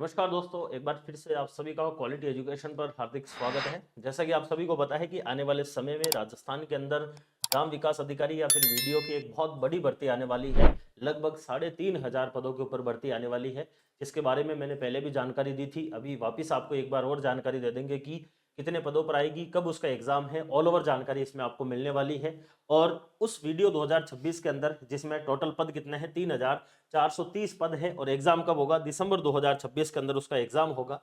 नमस्कार दोस्तों, एक बार फिर से आप सभी का क्वालिटी एजुकेशन पर हार्दिक स्वागत है। जैसा कि आप सभी को पता है कि आने वाले समय में राजस्थान के अंदर ग्राम विकास अधिकारी या फिर वीडियो की एक बहुत बड़ी भर्ती आने वाली है। लगभग 3,500 पदों के ऊपर भर्ती आने वाली है, जिसके बारे में मैंने पहले भी जानकारी दी थी। अभी वापस आपको एक बार और जानकारी दे देंगे कि कितने पदों पर आएगी, कब उसका एग्जाम है, ऑल ओवर जानकारी इसमें आपको मिलने वाली है। और उस वीडियो 2026 के अंदर जिसमें टोटल पद कितने हैं, 3,430 पद है, और एग्जाम कब होगा, दिसंबर 2026 के अंदर उसका एग्जाम होगा।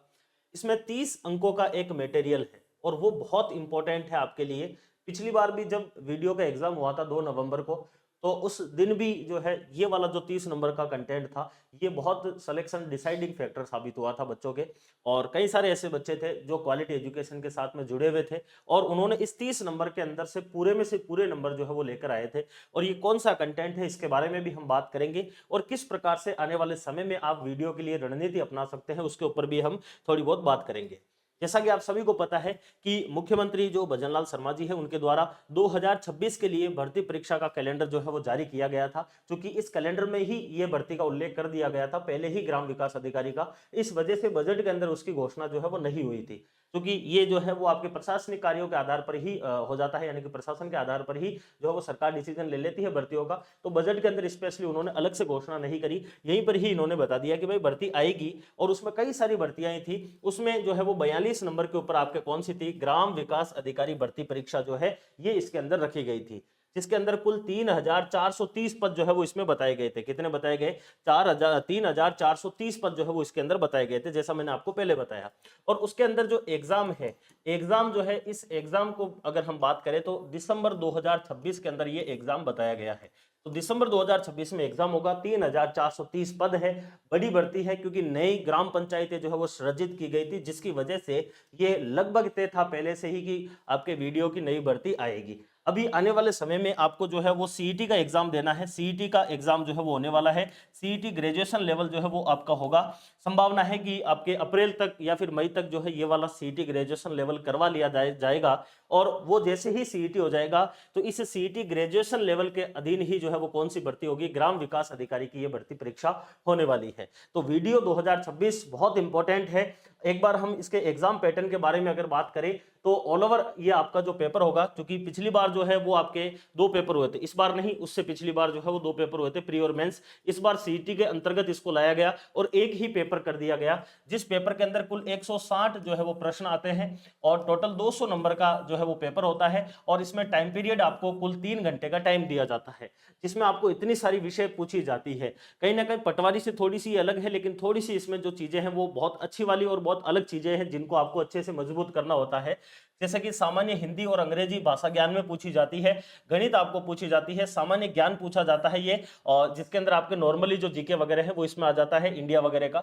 इसमें 30 अंकों का एक मटेरियल है और वो बहुत इंपॉर्टेंट है आपके लिए। पिछली बार भी जब वीडियो का एग्जाम हुआ था 2 नवंबर को, तो उस दिन भी जो है ये वाला जो 30 नंबर का कंटेंट था, ये बहुत सिलेक्शन डिसाइडिंग फैक्टर साबित हुआ था बच्चों के। और कई सारे ऐसे बच्चे थे जो क्वालिटी एजुकेशन के साथ में जुड़े हुए थे और उन्होंने इस 30 नंबर के अंदर से पूरे में से पूरे नंबर जो है वो लेकर आए थे। और ये कौन सा कंटेंट है, इसके बारे में भी हम बात करेंगे और किस प्रकार से आने वाले समय में आप वीडियो के लिए रणनीति अपना सकते हैं, उसके ऊपर भी हम थोड़ी बहुत बात करेंगे। जैसा कि आप सभी को पता है कि मुख्यमंत्री जो भजनलाल शर्मा जी है, उनके द्वारा 2026 के लिए भर्ती परीक्षा का कैलेंडर जो है वो जारी किया गया था। क्योंकि इस कैलेंडर में ही ये भर्ती का उल्लेख कर दिया गया था पहले ही ग्राम विकास अधिकारी का, इस वजह से बजट के अंदर उसकी घोषणा जो है वो नहीं हुई थी। क्योंकि ये जो है वो आपके प्रशासनिक कार्यों के आधार पर ही हो जाता है, यानी कि प्रशासन के आधार पर ही जो है वो सरकार डिसीजन ले लेती है भर्तियों का। तो बजट के अंदर स्पेशली उन्होंने अलग से घोषणा नहीं करी, यहीं पर ही इन्होंने बता दिया कि भाई भर्ती आएगी। और उसमें कई सारी भर्तियां थी, उसमें जो है वो 42 नंबर के ऊपर आपके कौन सी थी, ग्राम विकास अधिकारी भर्ती परीक्षा जो है ये इसके अंदर रखी गई थी, जिसके अंदर कुल 3,430 पद जो है वो इसमें बताए गए थे। कितने बताए गए, 3,430 पद जो है वो इसके अंदर बताए गए थे, जैसा मैंने आपको पहले बताया। और उसके अंदर जो एग्जाम है, एग्जाम जो है, इस एग्जाम को अगर हम बात करें तो दिसंबर 2026 के अंदर ये एग्जाम बताया गया है। तो दिसंबर 2026 में एग्जाम होगा। 3,430 पद है, बड़ी भर्ती है, क्योंकि नई ग्राम पंचायतें जो है वो सृजित की गई थी, जिसकी वजह से ये लगभग तय था पहले से ही कि आपके वीडियो की नई भर्ती आएगी। अभी आने वाले समय में आपको जो है वो सीईटी का एग्जाम देना है। सीईटी का एग्जाम जो है वो होने वाला है। सीईटी ग्रेजुएशन लेवल जो है वो आपका होगा। संभावना है कि आपके अप्रैल तक या फिर मई तक जो है ये वाला सीईटी ग्रेजुएशन लेवल करवा लिया जाएगा। और वो जैसे ही सीईटी हो जाएगा तो इस सीईटी ग्रेजुएशन लेवल के अधीन ही जो है वो कौन सी भर्ती होगी, ग्राम विकास अधिकारी की ये भर्ती परीक्षा होने वाली है। तो वीडियो 2026 बहुत इंपॉर्टेंट है। एक बार हम इसके एग्जाम पैटर्न के बारे में अगर बात करें तो ऑल ओवर ये आपका जो पेपर होगा, क्योंकि पिछली बार जो है वो आपके 2 पेपर हुए थे, इस बार नहीं, उससे पिछली बार जो है वो 2 पेपर हुए थे, प्री और मेंस। इस बार सीईटी के अंतर्गत इसको लाया गया और एक ही पेपर कर दिया गया, जिस पेपर के अंदर कुल 160 जो है वो प्रश्न आते हैं और टोटल 200 नंबर का जो है वो पेपर होता है। और इसमें टाइम पीरियड आपको कुल 3 घंटे का टाइम दिया जाता है, जिसमें आपको इतनी सारी विषय पूछी जाती है। कहीं ना कहीं पटवारी से थोड़ी सी अलग है, लेकिन थोड़ी सी इसमें जो चीजें हैं वो बहुत अच्छी वाली और बहुत अलग चीजें हैं, जिनको आपको अच्छे से मजबूत करना होता है। जैसे कि सामान्य हिंदी और अंग्रेजी भाषा ज्ञान में पूछी जाती है, गणित आपको पूछी जाती है, सामान्य ज्ञान पूछा जाता है ये, और जिसके अंदर आपके नॉर्मली जो जीके वगैरह है वो इसमें आ जाता है, इंडिया वगैरह का।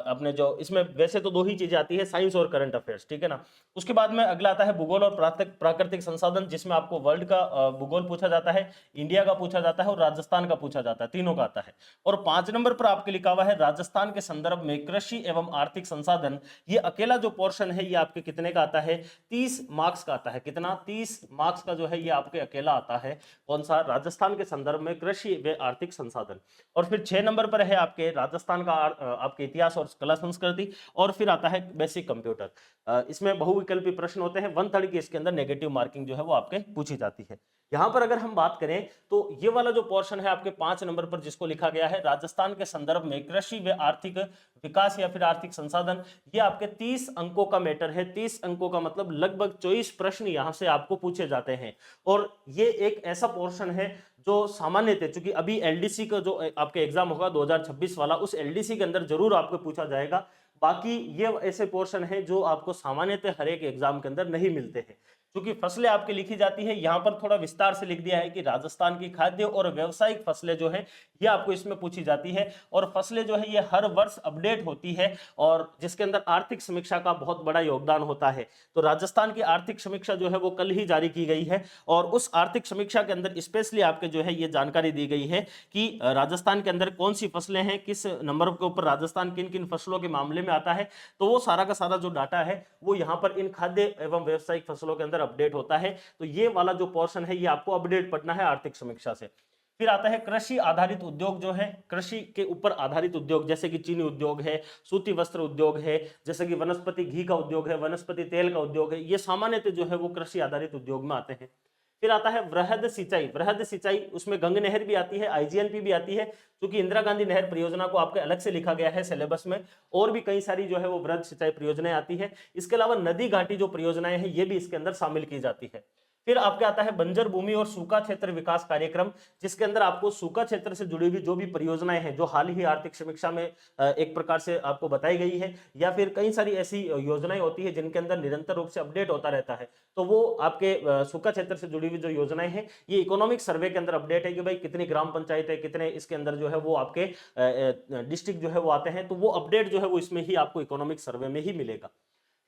अपने जो इसमें वैसे तो 2 ही चीजें आती है, साइंस और करंट अफेयर्स, ठीक है ना। उसके बाद में अगला आता है भूगोल और प्राकृतिक संसाधन, जिसमें आपको वर्ल्ड का भूगोल पूछा जाता है, इंडिया का पूछा जाता है और राजस्थान का पूछा जाता है, तीनों का आता है। और 5 नंबर पर आपके लिखा हुआ है राजस्थान के संदर्भ में कृषि एवं आर्थिक संसाधन। ये अकेला जो पोर्शन है ये आपके कितने का आता है, 30 मार्क्स का आता है। कितना, 30 मार्क्स का जो है ये आपके अकेला आता है। कौन सा, राजस्थान के संदर्भ में कृषि व आर्थिक संसाधन। और फिर 6 नंबर पर है आपके राजस्थान का आपके इतिहास और कला संस्कृति। और फिर आता है बेसिक कंप्यूटर। इसमें बहुविकल्पी प्रश्न होते हैं, 1/3 की इसके अंदर नेगेटिव मार्किंग जो है वो आपके पूछी जाती है। यहां पर अगर हम बात करें तो ये वाला जो पोर्शन है आपके 5 नंबर पर, जिसको लिखा गया है राजस्थान के संदर्भ में कृषि व आर्थिक विकास या फिर आर्थिक संसाधन, ये आपके 30 अंकों का मैटर है। 30 अंकों का मतलब लगभग 24 प्रश्न यहां से आपको पूछे जाते हैं। और ये एक ऐसा पोर्शन है जो सामान्य थे, चूंकि अभी एलडीसी का जो आपके एग्जाम होगा 2026 वाला, उस एलडीसी के अंदर जरूर आपको पूछा जाएगा। बाकी ये ऐसे पोर्शन है जो आपको सामान्यतः हर एक एग्जाम के अंदर नहीं मिलते हैं। क्योंकि फसलें आपकी लिखी जाती है, यहां पर थोड़ा विस्तार से लिख दिया है कि राजस्थान की खाद्य और व्यावसायिक फसलें जो है ये आपको इसमें पूछी जाती है। और फसलें जो है ये हर वर्ष अपडेट होती है और जिसके अंदर आर्थिक समीक्षा का बहुत बड़ा योगदान होता है। तो राजस्थान की आर्थिक समीक्षा जो है वो कल ही जारी की गई है और उस आर्थिक समीक्षा के अंदर स्पेशली आपके जो है ये जानकारी दी गई है कि राजस्थान के अंदर कौन सी फसलें हैं, किस नंबर के ऊपर राजस्थान किन किन फसलों के मामले में आता है। तो वो सारा का सारा जो डाटा है वो यहाँ पर इन खाद्य एवं व्यावसायिक फसलों के अंदर अपडेट होता है। तो ये वाला जो पोर्शन है ये आपको अपडेट पढ़ना है आर्थिक समीक्षा से। फिर आता है कृषि आधारित उद्योग, जो है कृषि के ऊपर आधारित उद्योग, जैसे कि चीनी उद्योग है, सूती वस्त्र उद्योग है, जैसे कि वनस्पति घी का उद्योग है, वनस्पति तेल का उद्योग है, ये सामान्यतः जो है वो कृषि आधारित उद्योग में आते हैं। फिर आता है वृहद सिंचाई। वृहद सिंचाई, उसमें गंग नहर भी आती है, आईजीएनपी भी आती है, क्योंकि इंदिरा गांधी नहर परियोजना को आपके अलग से लिखा गया है सिलेबस में, और भी कई सारी जो है वो वृहद सिंचाई परियोजनाएं आती है। इसके अलावा नदी घाटी जो परियोजनाएं हैं ये भी इसके अंदर शामिल की जाती है। फिर आपके आता है बंजर भूमि और सूखा क्षेत्र विकास कार्यक्रम, जिसके अंदर आपको सूखा क्षेत्र से जुड़ी हुई जो भी परियोजनाएं हैं, जो हाल ही आर्थिक समीक्षा में एक प्रकार से आपको बताई गई है, या फिर कई सारी ऐसी योजनाएं होती है जिनके अंदर निरंतर रूप से अपडेट होता रहता है, तो वो आपके सूखा क्षेत्र से जुड़ी हुई जो योजनाएं हैं ये इकोनॉमिक सर्वे के अंदर अपडेट है कि भाई कितनी ग्राम पंचायत है, कितने इसके अंदर जो है वो आपके डिस्ट्रिक्ट जो है वो आते हैं, तो वो अपडेट जो है वो इसमें ही आपको इकोनॉमिक सर्वे में ही मिलेगा।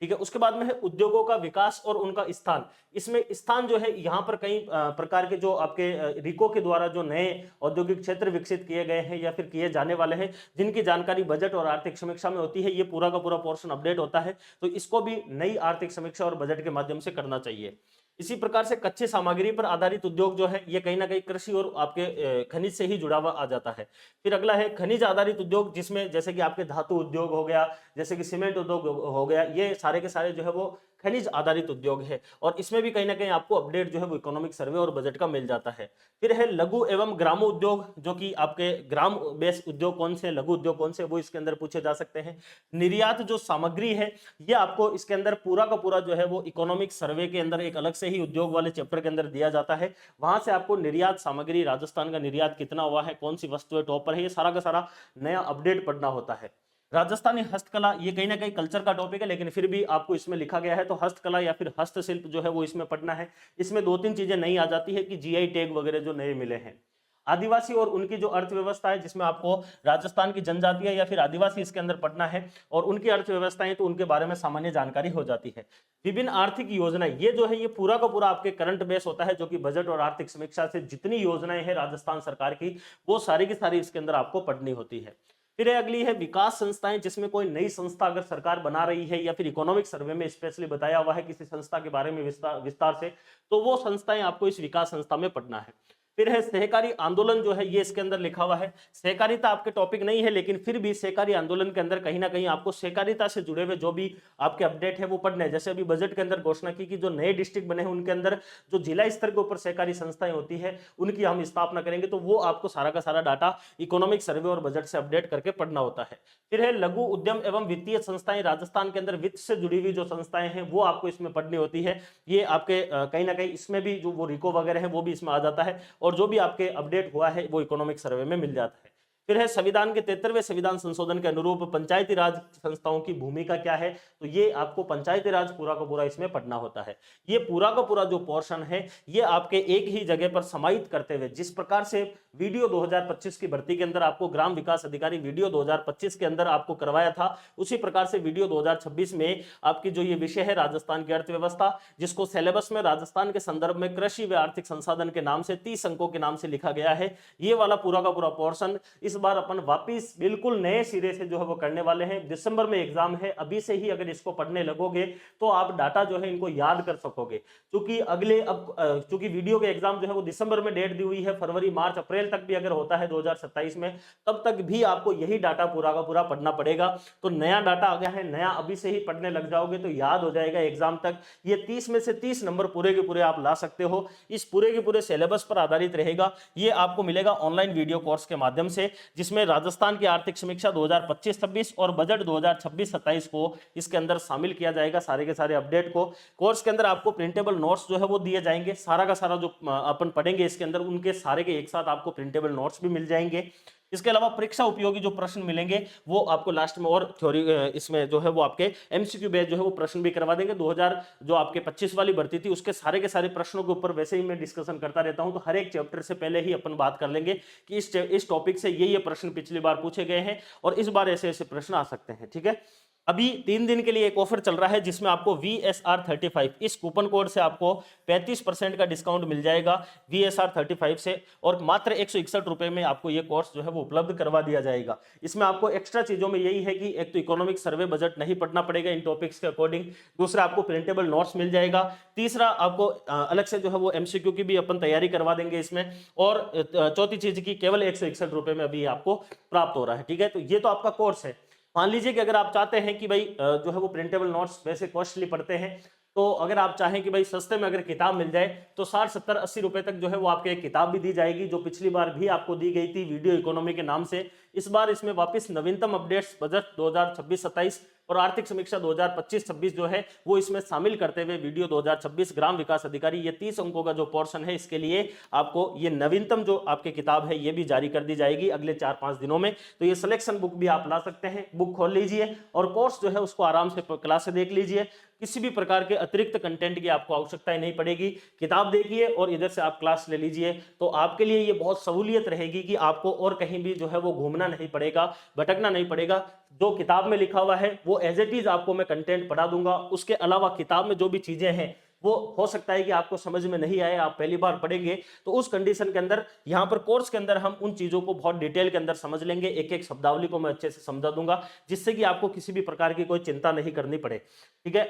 ठीक है, उसके बाद में है उद्योगों का विकास और उनका स्थान। इसमें स्थान जो है यहाँ पर कई प्रकार के जो आपके रिको के द्वारा जो नए औद्योगिक क्षेत्र विकसित किए गए हैं या फिर किए जाने वाले हैं, जिनकी जानकारी बजट और आर्थिक समीक्षा में होती है, ये पूरा का पूरा पोर्शन अपडेट होता है, तो इसको भी नई आर्थिक समीक्षा और बजट के माध्यम से करना चाहिए। इसी प्रकार से कच्चे सामग्री पर आधारित उद्योग जो है ये कहीं ना कहीं कृषि और आपके खनिज से ही जुड़ा हुआ आ जाता है। फिर अगला है खनिज आधारित उद्योग, जिसमें जैसे कि आपके धातु उद्योग हो गया, जैसे कि सीमेंट उद्योग हो गया, ये सारे के सारे जो है वो खनिज आधारित उद्योग है, और इसमें भी कहीं ना कहीं आपको अपडेट जो है वो इकोनॉमिक सर्वे और बजट का मिल जाता है। फिर है लघु एवं ग्राम उद्योग, जो कि आपके ग्राम बेस उद्योग कौन से, लघु उद्योग कौन से, वो इसके अंदर पूछे जा सकते हैं। निर्यात जो सामग्री है ये आपको इसके अंदर पूरा का पूरा जो है वो इकोनॉमिक सर्वे के अंदर एक अलग से ही उद्योग वाले चैप्टर के अंदर दिया जाता है। वहां से आपको निर्यात सामग्री, राजस्थान का निर्यात कितना हुआ है, कौन सी वस्तुएं टॉप पर है, ये सारा का सारा नया अपडेट पढ़ना होता है। राजस्थानी हस्तकला, ये कहीं ना कहीं कल्चर का टॉपिक है, लेकिन फिर भी आपको इसमें लिखा गया है, तो हस्तकला या फिर हस्तशिल्प जो है वो इसमें पढ़ना है। इसमें दो तीन चीजें नई आ जाती है कि जीआई टैग वगैरह जो नए मिले हैं। आदिवासी और उनकी जो अर्थव्यवस्था है, जिसमें आपको राजस्थान की जनजातियां या फिर आदिवासी इसके अंदर पढ़ना है, और उनकी अर्थव्यवस्थाएं, तो उनके बारे में सामान्य जानकारी हो जाती है। विभिन्न आर्थिक योजनाएं, ये जो है ये पूरा का पूरा आपके करंट बेस होता है, जो कि बजट और आर्थिक समीक्षा से जितनी योजनाएं हैं राजस्थान सरकार की, वो सारी की सारी इसके अंदर आपको पढ़नी होती है। फिर अगली है विकास संस्थाएं, जिसमें कोई नई संस्था अगर सरकार बना रही है या फिर इकोनॉमिक सर्वे में स्पेशली बताया हुआ है किसी संस्था के बारे में विस्तार से, तो वो संस्थाएं आपको इस विकास संस्था में पढ़ना है। फिर है सहकारी आंदोलन, जो है ये इसके अंदर लिखा हुआ है। सहकारिता आपके टॉपिक नहीं है, लेकिन फिर भी सहकारी आंदोलन के अंदर कहीं ना कहीं आपको सहकारिता से जुड़े हुए जो भी आपके अपडेट है वो पढ़ने हैं। जैसे अभी बजट के अंदर घोषणा की कि जो नए डिस्ट्रिक्ट बने हैं उनके अंदर जो जिला स्तर के ऊपर सहकारी संस्थाएं होती है उनकी हम स्थापना करेंगे, तो वो आपको सारा का सारा डाटा इकोनॉमिक सर्वे और बजट से अपडेट करके पढ़ना होता है। फिर है लघु उद्यम एवं वित्तीय संस्थाएं, राजस्थान के अंदर वित्त से जुड़ी हुई जो संस्थाएं हैं वो आपको इसमें पढ़नी होती है। ये आपके कहीं ना कहीं इसमें भी जो वो रिको वगैरह है वो भी इसमें आ जाता है, और जो भी आपके अपडेट हुआ है वो इकोनॉमिक सर्वे में मिल जाता है। फिर है संविधान के 73वें संविधान संशोधन के अनुरूप पंचायती राज संस्थाओं की भूमिका क्या है, तो ये आपको पंचायती राज पूरा का पूरा इसमें पढ़ना होता है। ये पूरा का पूरा जो पोर्शन है ये आपके एक ही जगह पर समाहित करते हुए, जिस प्रकार से वीडियो 2025 की भर्ती के अंदर आपको ग्राम विकास अधिकारी वीडियो 2025 के अंदर आपको करवाया था, उसी प्रकार से वीडियो 2026 में आपकी जो ये विषय है राजस्थान की अर्थव्यवस्था, जिसको सिलेबस में राजस्थान के संदर्भ में कृषि व आर्थिक संसाधन के नाम से 30 अंकों के नाम से लिखा गया है, ये वाला पूरा का पूरा पोर्शन इस बार अपन वापिस बिल्कुल नए सिरे से जो है वो करने वाले हैं। दिसंबर में एग्जाम है, अभी से ही अगर इसको पढ़ने लगोगे तो आप डाटा जो है इनको याद कर सकोगे, क्योंकि अगले अब चूंकि वीडियो के एग्जाम जो है वो दिसंबर में डेट दी हुई है, फरवरी मार्च अप्रैल तक भी अगर होता है 2027 में, तब तक भी आपको यही डाटा पूरा का पूरा पढ़ना पड़ेगा। तो नया डाटा आ गया है, नया अभी से ही पढ़ने लग जाओगे तो याद हो जाएगा एग्जाम तक। ये 30 में से 30 नंबर पूरे के पूरे आप ला सकते हो। इस पूरे के पूरे सिलेबस पर आधारित रहेगा, ये आपको मिलेगा ऑनलाइन वीडियो कोर्स के माध्यम से, जिसमें राजस्थान की आर्थिक समीक्षा 2025-26 और बजट 2026-27 को इसके अंदर शामिल किया जाएगा। सारे के सारे अपडेट को कोर्स के अंदर आपको प्रिंटेबल नोट्स जो है वो दिए जाएंगे। सारा का सारा जो अपन पढ़ेंगे इसके अंदर उनके सारे के एक साथ आपको प्रिंटेबल नोट्स भी मिल जाएंगे। इसके अलावा परीक्षा उपयोगी जो प्रश्न मिलेंगे वो आपको लास्ट में, और थ्योरी इसमें जो है वो आपके एमसीक्यू बेस्ड जो है वो प्रश्न भी करवा देंगे। 2000 जो आपके 25 वाली भर्ती थी उसके सारे के सारे प्रश्नों के ऊपर वैसे ही मैं डिस्कशन करता रहता हूं, तो हर एक चैप्टर से पहले ही अपन बात कर लेंगे कि इस टॉपिक से ये प्रश्न पिछली बार पूछे गए हैं और इस बार ऐसे ऐसे प्रश्न आ सकते हैं। ठीक है, अभी 3 दिन के लिए एक ऑफर चल रहा है जिसमें आपको VSR35 इस कूपन कोड से आपको 35% का डिस्काउंट मिल जाएगा VSR35 से, और मात्र 161 रुपए में आपको ये कोर्स जो है वो उपलब्ध करवा दिया जाएगा। इसमें आपको एक्स्ट्रा चीजों में यही है कि एक तो इकोनॉमिक सर्वे बजट नहीं पढ़ना पड़ेगा इन टॉपिक्स के अकॉर्डिंग, दूसरा आपको प्रिंटेबल नोट्स मिल जाएगा, तीसरा आपको अलग से जो है वो MCQ की भी अपन तैयारी करवा देंगे इसमें, और चौथी चीज की केवल 161 रुपए में अभी आपको प्राप्त हो रहा है। ठीक है, तो ये तो आपका कोर्स है। मान लीजिए कि अगर आप चाहते हैं कि भाई जो है वो प्रिंटेबल नोट्स वैसे कॉस्टली पड़ते हैं, तो अगर आप चाहें कि भाई सस्ते में अगर किताब मिल जाए तो 60 70 80 रुपए तक जो है वो आपके एक किताब भी दी जाएगी, जो पिछली बार भी आपको दी गई थी वीडियो इकोनॉमी के नाम से। इस बार इसमें वापस नवीनतम अपडेट्स बजट 2026-27 और आर्थिक समीक्षा 2025-26 जो है वो इसमें शामिल करते हुए वीडियो 2026 ग्राम विकास अधिकारी, ये 30 अंकों का जो पोर्शन है इसके लिए आपको ये नवीनतम जो आपकी किताब है ये भी जारी कर दी जाएगी अगले 4-5 दिनों में। तो ये सिलेक्शन बुक भी आप ला सकते हैं, बुक खोल लीजिए और कोर्स जो है उसको आराम से क्लास से देख लीजिए, किसी भी प्रकार के अतिरिक्त कंटेंट की आपको आवश्यकता नहीं पड़ेगी। किताब देखिए और इधर से आप क्लास ले लीजिए, तो आपके लिए ये बहुत सहूलियत रहेगी कि आपको और कहीं भी जो है वो घूमना नहीं पड़ेगा, भटकना नहीं पड़ेगा। जो किताब में लिखा हुआ है वो एज इट इज आपको मैं कंटेंट पढ़ा दूंगा, उसके अलावा किताब में जो भी चीजें हैं वो हो सकता है कि आपको समझ में नहीं आए, आप पहली बार पढ़ेंगे, तो उस कंडीशन के अंदर यहाँ पर कोर्स के अंदर हम उन चीजों को बहुत डिटेल के अंदर समझ लेंगे, एक एक शब्दावली को मैं अच्छे से समझा दूंगा, जिससे कि आपको किसी भी प्रकार की कोई चिंता नहीं करनी पड़े। ठीक है।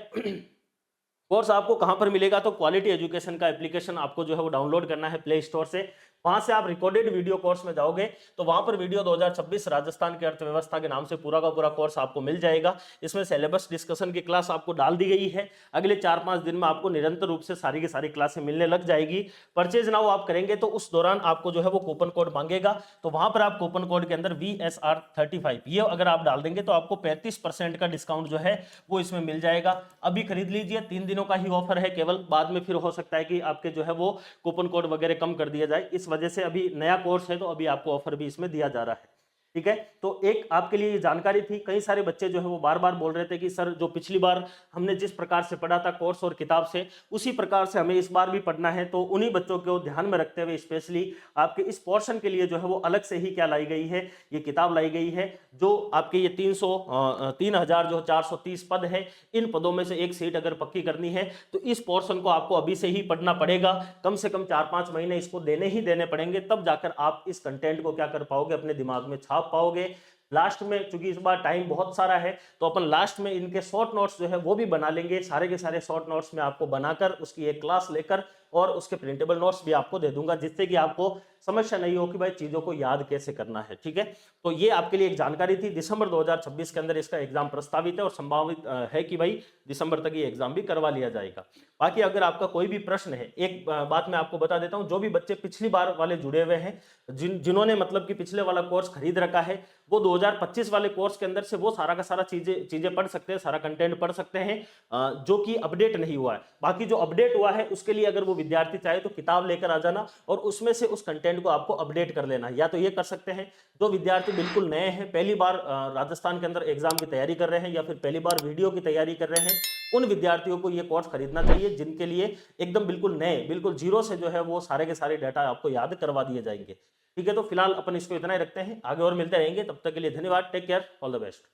कोर्स आपको कहां पर मिलेगा, तो क्वालिटी एजुकेशन का एप्लीकेशन आपको जो है वो डाउनलोड करना है प्ले स्टोर से, वहां से आप रिकॉर्डेड वीडियो कोर्स में जाओगे तो वहां पर वीडियो 2026 राजस्थान की अर्थव्यवस्था के नाम से पूरा का पूरा कोर्स आपको मिल जाएगा। इसमें सिलेबस डिस्कशन की क्लास आपको डाल दी गई है, अगले 4-5 दिन में आपको निरंतर रूप से सारी की सारी क्लासें मिलने लग जाएगी। परचेज नाउ आप करेंगे तो उस दौरान आपको जो है वो कूपन कोड मांगेगा, तो वहां पर आप कूपन कोड के अंदर VSR35 ये अगर आप डाल देंगे तो आपको 35% का डिस्काउंट जो है वो इसमें मिल जाएगा। अभी खरीद लीजिए, 3 दिनों का ही ऑफर है केवल, बाद में फिर हो सकता है कि आपके जो है वो कूपन कोड वगैरह कम कर दिया जाए, इस वजह से अभी नया कोर्स है तो अभी आपको ऑफर भी इसमें दिया जा रहा है। ठीक है, तो एक आपके लिए जानकारी थी। कई सारे बच्चे जो है वो बार बार बोल रहे थे कि सर जो पिछली बार हमने जिस प्रकार से पढ़ा था कोर्स और किताब से, उसी प्रकार से हमें इस बार भी पढ़ना है, तो उन्हीं बच्चों को ध्यान में रखते हुए स्पेशली आपके इस पोर्शन के लिए जो है वो अलग से ही क्या लाई गई है, ये किताब लाई गई है, जो आपके ये 3000 जो 430 पद है, इन पदों में से एक सीट अगर पक्की करनी है तो इस पोर्शन को आपको अभी से ही पढ़ना पड़ेगा, कम से कम 4-5 महीने इसको देने ही देने पड़ेंगे, तब जाकर आप इस कंटेंट को क्या कर पाओगे, अपने दिमाग में छाप पाओगे। लास्ट में चूंकि इस बार टाइम बहुत सारा है तो अपन लास्ट में इनके शॉर्ट नोट्स जो है वो भी बना लेंगे, सारे के सारे शॉर्ट नोट्स में आपको बनाकर उसकी एक क्लास लेकर और उसके प्रिंटेबल नोट्स भी आपको दे दूंगा, जिससे कि आपको समस्या नहीं हो कि भाई चीजों को याद कैसे करना है। ठीक है, तो ये आपके लिए एक जानकारी थी। दिसंबर 2026 के अंदर इसका एग्जाम प्रस्तावित है और संभावित है कि भाई दिसंबर तक ये एग्जाम भी करवा लिया जाएगा। बाकी अगर आपका कोई भी प्रश्न है, एक बात मैं आपको बता देता हूं, जो भी बच्चे पिछली बार वाले जुड़े हुए हैं, जिन्होंने मतलब कि पिछले वाला कोर्स खरीद रखा है, वो 2025 वाले कोर्स के अंदर से वो सारा का सारा चीजें पढ़ सकते हैं, सारा कंटेंट पढ़ सकते हैं जो कि अपडेट नहीं हुआ है। बाकी जो अपडेट हुआ है उसके लिए अगर वो विद्यार्थी चाहे तो किताब लेकर आ जाना और उसमें से उस कंटेंट को आपको अपडेट कर लेना। या तो ये कर सकते हैं जो विद्यार्थी बिल्कुल नए हैं, पहली बार राजस्थान के अंदर एग्जाम की तैयारी कर रहे हैं या फिर पहली बार वीडियो की तैयारी कर रहे हैं, उन विद्यार्थियों को ये कोर्स खरीदना चाहिए जिनके लिए एकदम बिल्कुल नए, बिल्कुल जीरो से जो है वो सारे के सारे डाटा आपको याद करवा दिए जाएंगे। ठीक है, तो फिलहाल अपन इसको इतना ही रखते हैं, आगे और मिलते रहेंगे, तब तक के लिए धन्यवाद, take care, all the best.